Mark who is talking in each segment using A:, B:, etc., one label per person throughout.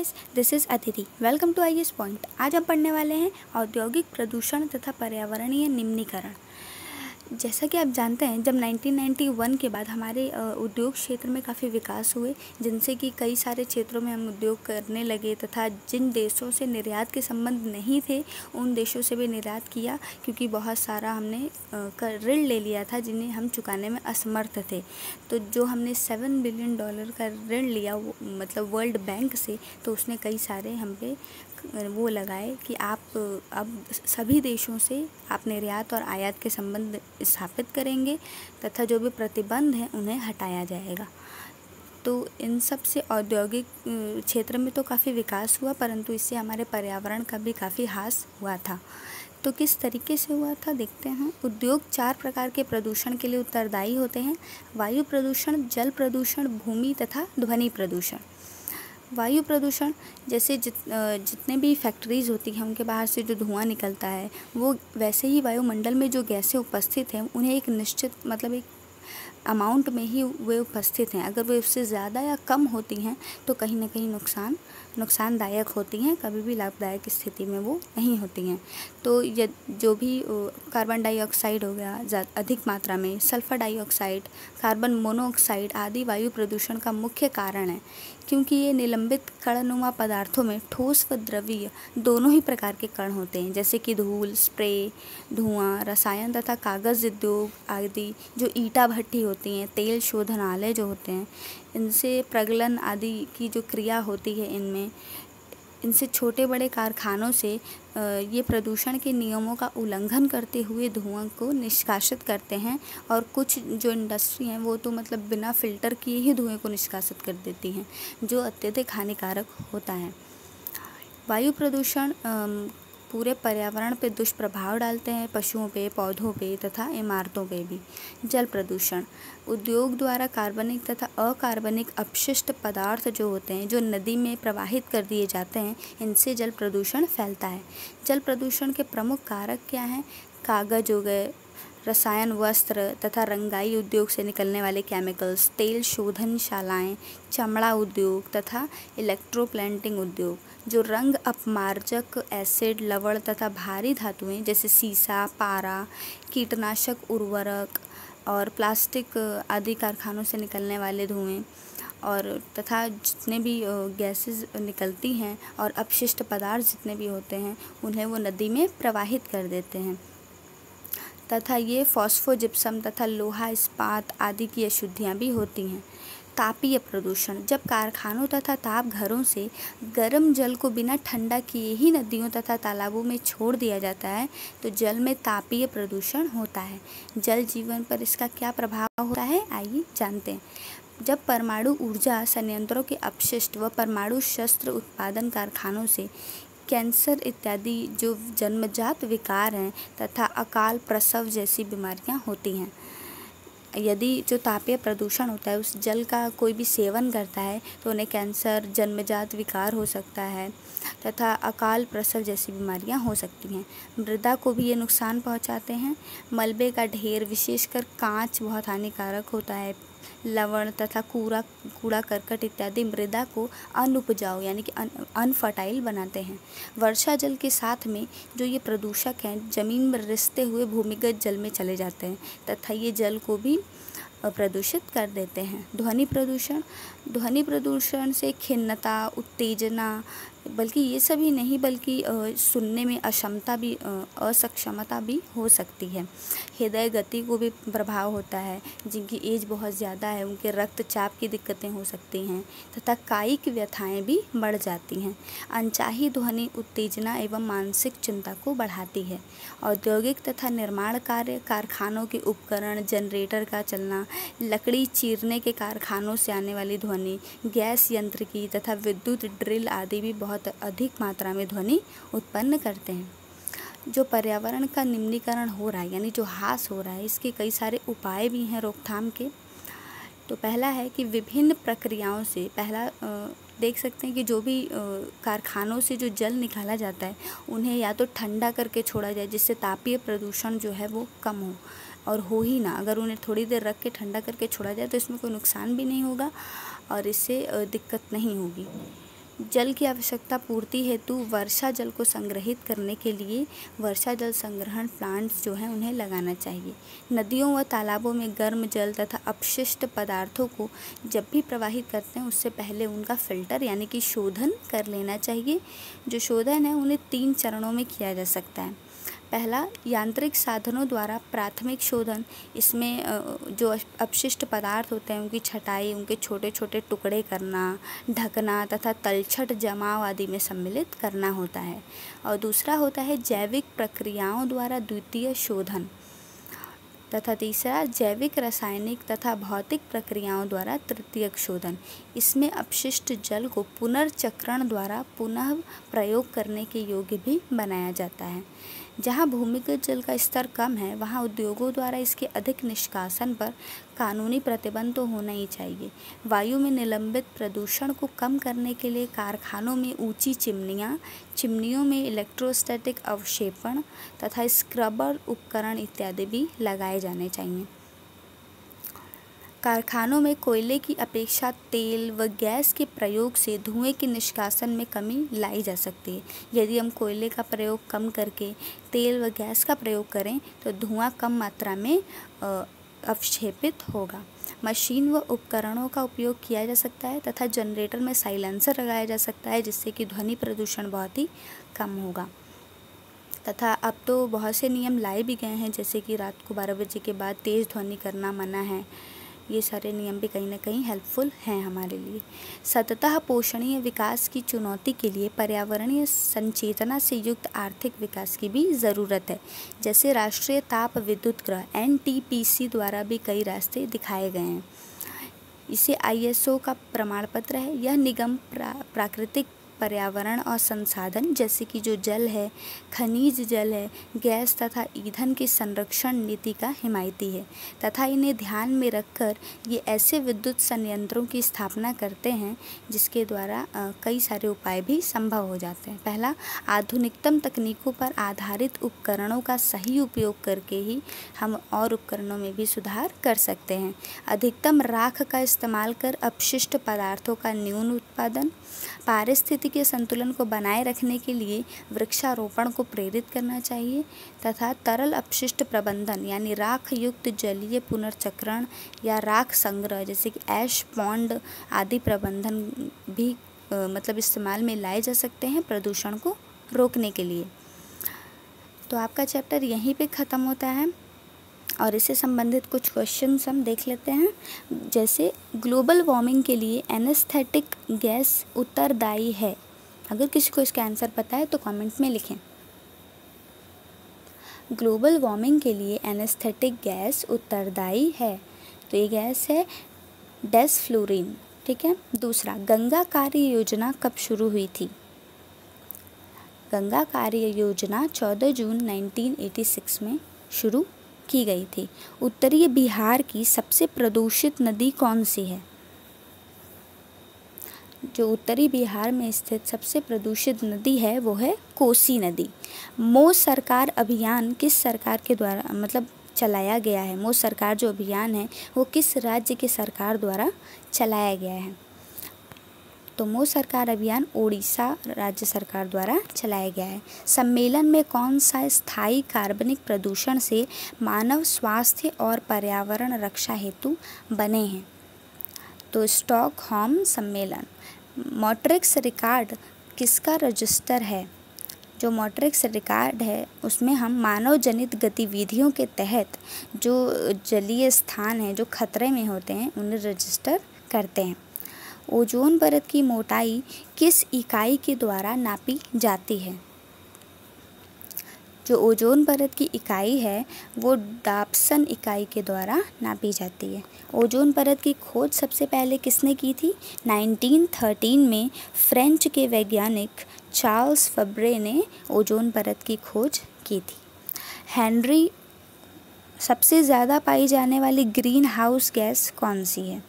A: Guys, this is Aditi. Welcome to IAS point. आज हम पढ़ने वाले हैं औद्योगिक प्रदूषण तथा पर्यावरणीय निम्नीकरण। जैसा कि आप जानते हैं, जब 1991 के बाद हमारे उद्योग क्षेत्र में काफ़ी विकास हुए, जिनसे कि कई सारे क्षेत्रों में हम उद्योग करने लगे तथा जिन देशों से निर्यात के संबंध नहीं थे उन देशों से भी निर्यात किया, क्योंकि बहुत सारा हमने ऋण ले लिया था जिन्हें हम चुकाने में असमर्थ थे। तो जो हमने $7 बिलियन का ऋण लिया मतलब वर्ल्ड बैंक से, तो उसने कई सारे हम पे वो लगाए कि आप अब सभी देशों से आप निर्यात और आयात के संबंध स्थापित करेंगे तथा जो भी प्रतिबंध हैं उन्हें हटाया जाएगा। तो इन सब से औद्योगिक क्षेत्र में तो काफ़ी विकास हुआ, परंतु इससे हमारे पर्यावरण का भी काफ़ी ह्रास हुआ था। तो किस तरीके से हुआ था देखते हैं। उद्योग 4 प्रकार के प्रदूषण के लिए उत्तरदायी होते हैं: वायु प्रदूषण, जल प्रदूषण, भूमि तथा ध्वनि प्रदूषण। वायु प्रदूषण जैसे जितने भी फैक्ट्रीज़ होती हैं उनके बाहर से जो धुआं निकलता है, वो वैसे ही वायुमंडल में जो गैसें उपस्थित हैं उन्हें एक निश्चित मतलब एक अमाउंट में ही वे उपस्थित हैं। अगर वे उससे ज़्यादा या कम होती हैं तो कहीं ना कहीं नुकसानदायक होती हैं, कभी भी लाभदायक स्थिति में वो नहीं होती हैं। तो ये जो भी कार्बन डाइऑक्साइड हो गया अधिक मात्रा में, सल्फ़र डाइऑक्साइड, कार्बन मोनोऑक्साइड आदि वायु प्रदूषण का मुख्य कारण है, क्योंकि ये निलंबित कणनुमा पदार्थों में ठोस व द्रवीय दोनों ही प्रकार के कण होते हैं, जैसे कि धूल, स्प्रे, धुआं, रसायन तथा कागज़ उद्योग आदि, जो ईंटा भट्ठी होती हैं, तेल शोधनालय जो होते हैं, इनसे प्रगलन आदि की जो क्रिया होती है इनसे छोटे बड़े कारखानों से ये प्रदूषण के नियमों का उल्लंघन करते हुए धुआं को निष्कासित करते हैं। और कुछ जो इंडस्ट्री हैं वो तो मतलब बिना फ़िल्टर किए ही धुएं को निष्कासित कर देती हैं, जो अत्यधिक हानिकारक होता है। वायु प्रदूषण पूरे पर्यावरण पे दुष्प्रभाव डालते हैं, पशुओं पे, पौधों पे तथा इमारतों पे भी। जल प्रदूषण उद्योग द्वारा कार्बनिक तथा अकार्बनिक अपशिष्ट पदार्थ जो होते हैं, जो नदी में प्रवाहित कर दिए जाते हैं, इनसे जल प्रदूषण फैलता है। जल प्रदूषण के प्रमुख कारक क्या हैं? कागज़ हो गए, रसायन, वस्त्र तथा रंगाई उद्योग से निकलने वाले केमिकल्स, तेल शोधनशालाएँ, चमड़ा उद्योग तथा इलेक्ट्रोप्लेटिंग उद्योग, जो रंग अपमार्जक, एसिड, लवण तथा भारी धातुएं जैसे सीसा, पारा, कीटनाशक उर्वरक और प्लास्टिक आदि कारखानों से निकलने वाले धुएं और तथा जितने भी गैसेस निकलती हैं और अपशिष्ट पदार्थ जितने भी होते हैं उन्हें वो नदी में प्रवाहित कर देते हैं। तथा ये फॉस्फोजिप्सम तथा लोहा इस्पात आदि की अशुद्धियाँ भी होती हैं। तापीय प्रदूषण जब कारखानों तथा ताप घरों से गर्म जल को बिना ठंडा किए ही नदियों तथा तालाबों में छोड़ दिया जाता है तो जल में तापीय प्रदूषण होता है। जल जीवन पर इसका क्या प्रभाव होता है, आइए जानते हैं। जब परमाणु ऊर्जा संयंत्रों के अपशिष्ट व परमाणु शस्त्र उत्पादन कारखानों से कैंसर इत्यादि जो जन्मजात विकार हैं तथा अकाल प्रसव जैसी बीमारियां होती हैं, यदि जो तापीय प्रदूषण होता है उस जल का कोई भी सेवन करता है तो उन्हें कैंसर, जन्मजात विकार हो सकता है तथा अकाल प्रसव जैसी बीमारियां हो सकती हैं। मृदा को भी ये नुकसान पहुंचाते हैं। मलबे का ढेर, विशेषकर कांच, बहुत हानिकारक होता है। लवण तथा कूड़ा करकट इत्यादि मृदा को अनुपजाऊ यानी कि अनफर्टाइल बनाते हैं। वर्षा जल के साथ में जो ये प्रदूषक हैं जमीन में रिसते हुए भूमिगत जल में चले जाते हैं तथा ये जल को भी प्रदूषित कर देते हैं। ध्वनि प्रदूषण से खिन्नता, उत्तेजना, बल्कि ये सभी नहीं बल्कि सुनने में असक्षमता भी हो सकती है। हृदय गति को भी प्रभाव होता है। जिनकी एज बहुत ज़्यादा है उनके रक्तचाप की दिक्कतें हो सकती हैं तथा कायिक व्यथाएं भी बढ़ जाती हैं। अनचाही ध्वनि उत्तेजना एवं मानसिक चिंता को बढ़ाती है। औद्योगिक तथा निर्माण कार्य, कारखानों के उपकरण, जनरेटर का चलना, लकड़ी चीरने के कारखानों से आने वाली ध्वनि, गैस यंत्रिकी तथा विद्युत ड्रिल आदि भी बहुत अधिक मात्रा में ध्वनि उत्पन्न करते हैं। जो पर्यावरण का निम्नीकरण हो रहा है यानी जो ह्रास हो रहा है, इसके कई सारे उपाय भी हैं रोकथाम के। तो पहला है कि विभिन्न प्रक्रियाओं से देख सकते हैं कि जो भी कारखानों से जो जल निकाला जाता है उन्हें या तो ठंडा करके छोड़ा जाए जिससे तापीय प्रदूषण जो है वो कम हो और हो ही ना। अगर उन्हें थोड़ी देर रख के ठंडा करके छोड़ा जाए तो इसमें कोई नुकसान भी नहीं होगा और इससे दिक्कत नहीं होगी। जल की आवश्यकता पूर्ति हेतु वर्षा जल को संग्रहित करने के लिए वर्षा जल संग्रहण प्लांट्स जो हैं उन्हें लगाना चाहिए। नदियों व तालाबों में गर्म जल तथा अपशिष्ट पदार्थों को जब भी प्रवाहित करते हैं उससे पहले उनका फ़िल्टर यानी कि शोधन कर लेना चाहिए। जो शोधन है उन्हें 3 चरणों में किया जा सकता है। पहला, यांत्रिक साधनों द्वारा प्राथमिक शोधन। इसमें जो अपशिष्ट पदार्थ होते हैं उनकी छटाई, उनके छोटे छोटे टुकड़े करना, ढकना तथा तलछट जमाव आदि में सम्मिलित करना होता है। और दूसरा होता है जैविक प्रक्रियाओं द्वारा द्वितीय शोधन तथा तीसरा जैविक, रासायनिक तथा भौतिक प्रक्रियाओं द्वारा तृतीयक शोधन। इसमें अपशिष्ट जल को पुनर्चक्रण द्वारा पुनः प्रयोग करने के योग्य भी बनाया जाता है। जहाँ भूमिगत जल का स्तर कम है वहाँ उद्योगों द्वारा इसके अधिक निष्कासन पर कानूनी प्रतिबंध तो होना ही चाहिए। वायु में निलंबित प्रदूषण को कम करने के लिए कारखानों में ऊंची चिमनियों में इलेक्ट्रोस्टैटिक अवक्षेपण तथा स्क्रबर उपकरण इत्यादि भी लगाए जाने चाहिए। कारखानों में कोयले की अपेक्षा तेल व गैस के प्रयोग से धुएं के निष्कासन में कमी लाई जा सकती है। यदि हम कोयले का प्रयोग कम करके तेल व गैस का प्रयोग करें तो धुआं कम मात्रा में अवक्षेपित होगा। मशीन व उपकरणों का उपयोग किया जा सकता है तथा जनरेटर में साइलेंसर लगाया जा सकता है जिससे कि ध्वनि प्रदूषण बहुत ही कम होगा। तथा अब तो बहुत से नियम लाए भी गए हैं, जैसे कि रात को 12 बजे के बाद तेज़ ध्वनि करना मना है। ये सारे नियम भी कहीं ना कहीं हेल्पफुल हैं हमारे लिए। सततः पोषणीय विकास की चुनौती के लिए पर्यावरणीय संचेतना से युक्त आर्थिक विकास की भी ज़रूरत है। जैसे राष्ट्रीय ताप विद्युत ग्रह NTPC द्वारा भी कई रास्ते दिखाए गए हैं। इसे ISO का प्रमाण पत्र है। यह निगम प्राकृतिक पर्यावरण और संसाधन जैसे कि जो जल है, खनिज जल है, गैस तथा ईंधन की संरक्षण नीति का हिमायती है तथा इन्हें ध्यान में रखकर ये ऐसे विद्युत संयंत्रों की स्थापना करते हैं जिसके द्वारा कई सारे उपाय भी संभव हो जाते हैं। पहला, आधुनिकतम तकनीकों पर आधारित उपकरणों का सही उपयोग करके ही हम और उपकरणों में भी सुधार कर सकते हैं। अधिकतम राख का इस्तेमाल कर अपशिष्ट पदार्थों का न्यून उत्पादन। पारिस्थितिकी संतुलन को बनाए रखने के लिए वृक्षारोपण को प्रेरित करना चाहिए तथा तरल अपशिष्ट प्रबंधन यानी राख युक्त जलीय पुनर्चक्रण या राख संग्रह जैसे कि ऐश पॉन्ड आदि प्रबंधन भी मतलब इस्तेमाल में लाए जा सकते हैं प्रदूषण को रोकने के लिए। तो आपका चैप्टर यहीं पे ख़त्म होता है और इससे संबंधित कुछ क्वेश्चंस हम देख लेते हैं। जैसे ग्लोबल वार्मिंग के लिए एनेस्थेटिक गैस उत्तरदायी है। अगर किसी को इसका आंसर पता है तो कमेंट में लिखें। ग्लोबल वार्मिंग के लिए एनेस्थेटिक गैस उत्तरदायी है, तो ये गैस है डेस्फ्लोरिन। ठीक है। दूसरा, गंगा कार्य योजना कब शुरू हुई थी? गंगा कार्य योजना 14 जून 1986 में शुरू की गई थी। उत्तरीय बिहार की सबसे प्रदूषित नदी कौन सी है? जो उत्तरी बिहार में स्थित सबसे प्रदूषित नदी है वो है कोसी नदी। मो सरकार अभियान किस सरकार के द्वारा मतलब चलाया गया है? मो सरकार जो अभियान है वो किस राज्य के सरकार द्वारा चलाया गया है? तो मो सरकार अभियान ओडिशा राज्य सरकार द्वारा चलाया गया है। सम्मेलन में कौन सा स्थायी कार्बनिक प्रदूषण से मानव स्वास्थ्य और पर्यावरण रक्षा हेतु बने हैं? तो स्टॉकहोम सम्मेलन। मॉट्रिक्स रिकॉर्ड किसका रजिस्टर है? जो मॉट्रिक्स रिकॉर्ड है उसमें हम मानव जनित गतिविधियों के तहत जो जलीय स्थान हैं जो खतरे में होते हैं उन्हें रजिस्टर करते हैं। ओजोन परत की मोटाई किस इकाई के द्वारा नापी जाती है? जो ओजोन परत की इकाई है वो डाप्सन इकाई के द्वारा नापी जाती है। ओजोन परत की खोज सबसे पहले किसने की थी? 1913 में फ्रेंच के वैज्ञानिक चार्ल्स फब्रे ने ओजोन परत की खोज की थी। हेनरी, सबसे ज़्यादा पाई जाने वाली ग्रीन हाउस गैस कौन सी है?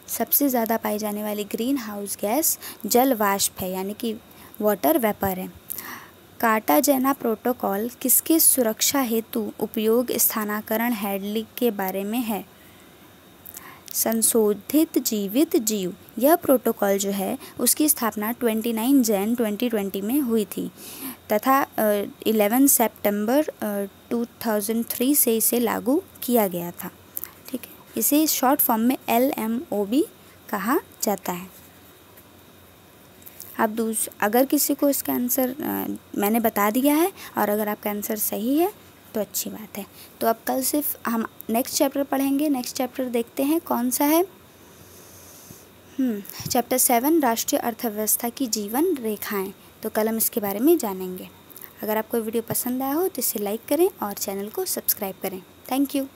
A: सबसे ज़्यादा पाई जाने वाली ग्रीन हाउस गैस जल वाष्प है यानी कि वाटर वेपर है। कार्टाजेना प्रोटोकॉल किसके सुरक्षा हेतु उपयोग स्थानाकरण हैंडलिंग के बारे में है? संशोधित जीवित जीव, यह प्रोटोकॉल जो है उसकी स्थापना 29 जैन 2020 में हुई थी तथा 11 सितंबर 2003 से इसे लागू किया गया था। ठीक है, इसे शॉर्ट फॉर्म में LMOB कहा जाता है। अब अगर किसी को इसका आंसर मैंने बता दिया है और अगर आपका आंसर सही है तो अच्छी बात है। तो अब कल सिर्फ हम नेक्स्ट चैप्टर पढ़ेंगे। नेक्स्ट चैप्टर देखते हैं कौन सा है। चैप्टर 7 राष्ट्रीय अर्थव्यवस्था की जीवन रेखाएं। तो कल हम इसके बारे में जानेंगे। अगर आपको वीडियो पसंद आया हो तो इसे लाइक करें और चैनल को सब्सक्राइब करें। Thank you.